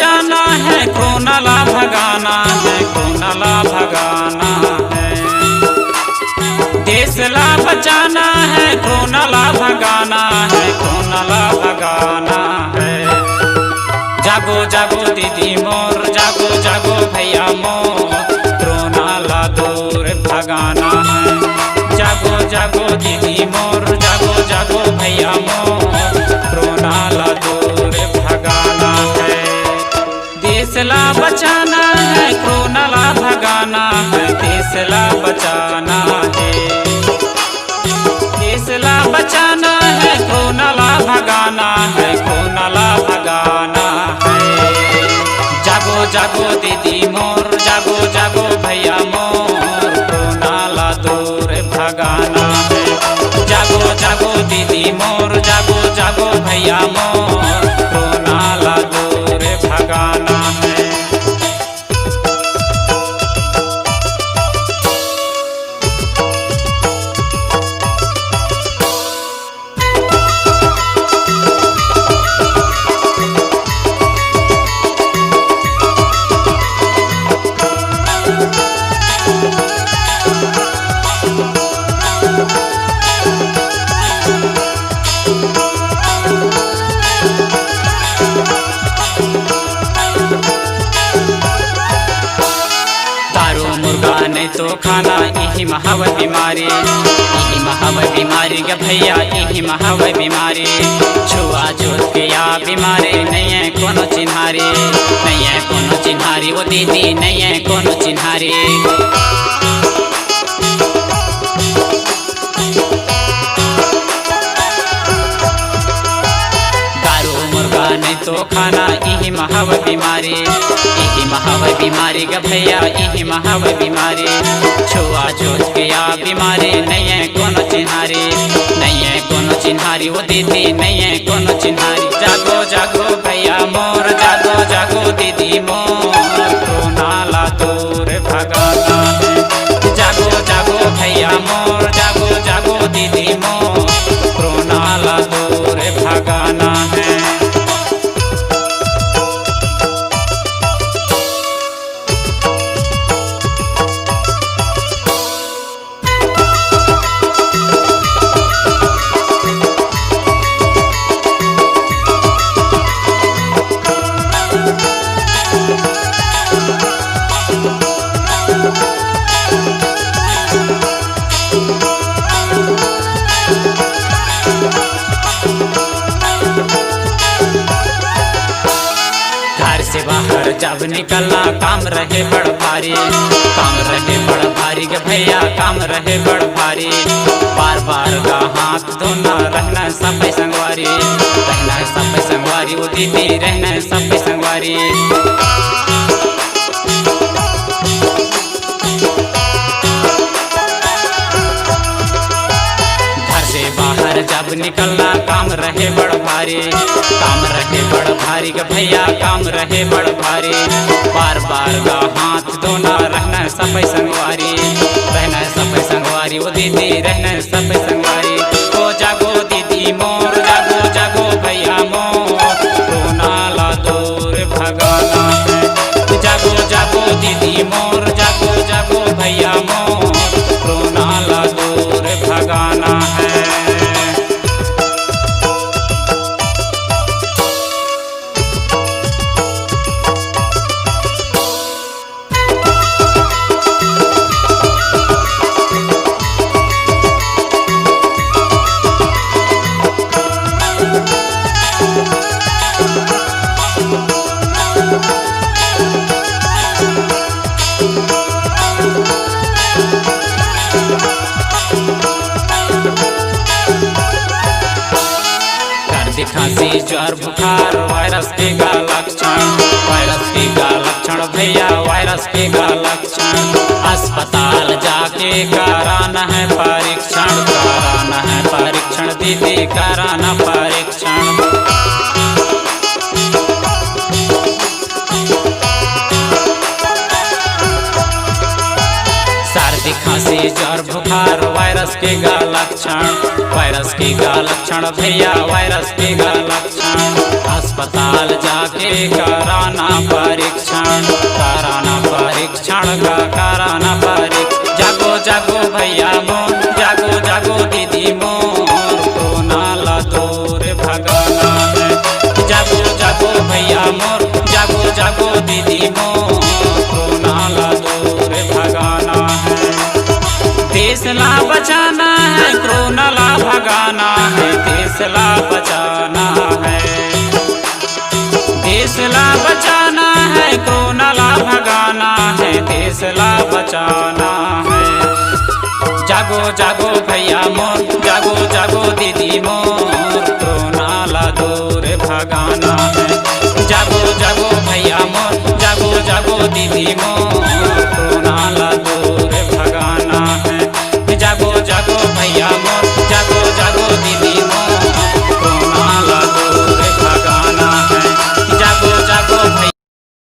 बचाना है, कोरोना ला भगाना है, कोरोना ला भगाना है। देश ला बचाना है, कोरोना ला भगाना है, कोरोना ला भगाना है। जागो जागो दीदी मोर, जागो जागो भैया मोर, कोरोना ला दूर भगाना है। जागो जागो दीदी मोर, जागो जागो भैया मोर, कोरोना ला दूर भगाना है। देश ला बचाना है, कोरोना ला भगाना है, देश ला बचाना है। देश ला बचाना है, कोरोना ला भगाना है, कोरोना ला भगाना है। जागो जागो दीदी मोर, जागो जागो भैया मोर, कोरोना ला दूर भगाना है। जागो जागो दीदी मोर, जागो जागो भैया मोर, कोरोना ला दूर भगाना है। नहीं तो खाना यही महाव बीमारी, यही महाव बीमारी के भैया, यही महाव बीमारी। छुआ छूत के या बीमारी नहीं है कोनो चिन्हारी, नहीं है कोनो चिन्हारी, वो दीदी नहीं है कोनो चिन्हारी। नहीं तो खाना यही महाव बीमारी, यही महाव बीमारी का भैया, यही महाव बीमारी। छुआ छूत के या बीमारी नहीं है कोनो चिन्हारी, नहीं है कोनो चिन्हारी, वो दीदी नहीं है कोनो चिन्हारी। जागो जागो भैया मोर, जागो जागो दीदी मोर, कोरोना ला दूर भगाना है। जागो जागो भैया मोर, जागो जागो दीदी मोर, कोरोना ला दूर भगाना है। से बाहर जब निकलना काम रहे बड़ भारी, काम रहे बड़ भारी के भैया, काम रहे बड़ भारी। बार बार का हाथ धोना, रहना सब संगवारी, रहना सब संगवारी, वो दीदी रहना सब संगवारी। बाहर जब निकलना काम रहे बड़ भारी, काम रहे बड़ भारी के भैया, काम रहे बड़ भारी। बार बार का हाथ धोना, रहना सब संगवारी, रहना सब संगवारी, वो दीदी रहना सब संगवारी। ओ जागो दीदी मोर, जागो जागो भैया मोर, कोरोना ला दूर भगाना है। जागो जागो दीदी मोर, जागो जागो भैया मोर, कोरोना ला दूर भगाना है। खांसी ज्वर बुखार वायरस के का लक्षण, वायरस के का लक्षण भैया, वायरस के का लक्षण। अस्पताल जाके कराना है परीक्षण, कराना है परीक्षण दीदी, कराना परीक्षण। सर्दी खांसी खांसी ज्वर बुखार वायरस के गा लक्षण, वायरस के गा लक्षण भैया वायरस के गा लक्षण। अस्पताल जाके कराना परीक्षण, कराना परीक्षण का कराना परीक्षण। जागो जागो भैया मोर, जागो जागो दीदी मोर, कोरोना ला दूर भगाना है। जागो जागो भैया मोर, जागो जागो दीदी मोर, कोरोना ला दूर भगाना है। देश ला बचाना है, कोरोना ला भगाना है, देश ला बचाना है। देश ला बचाना है, कोरोना ला भगाना है, देश ला बचाना है। जागो जागो भैया मोर, जागो जागो दीदी मोर,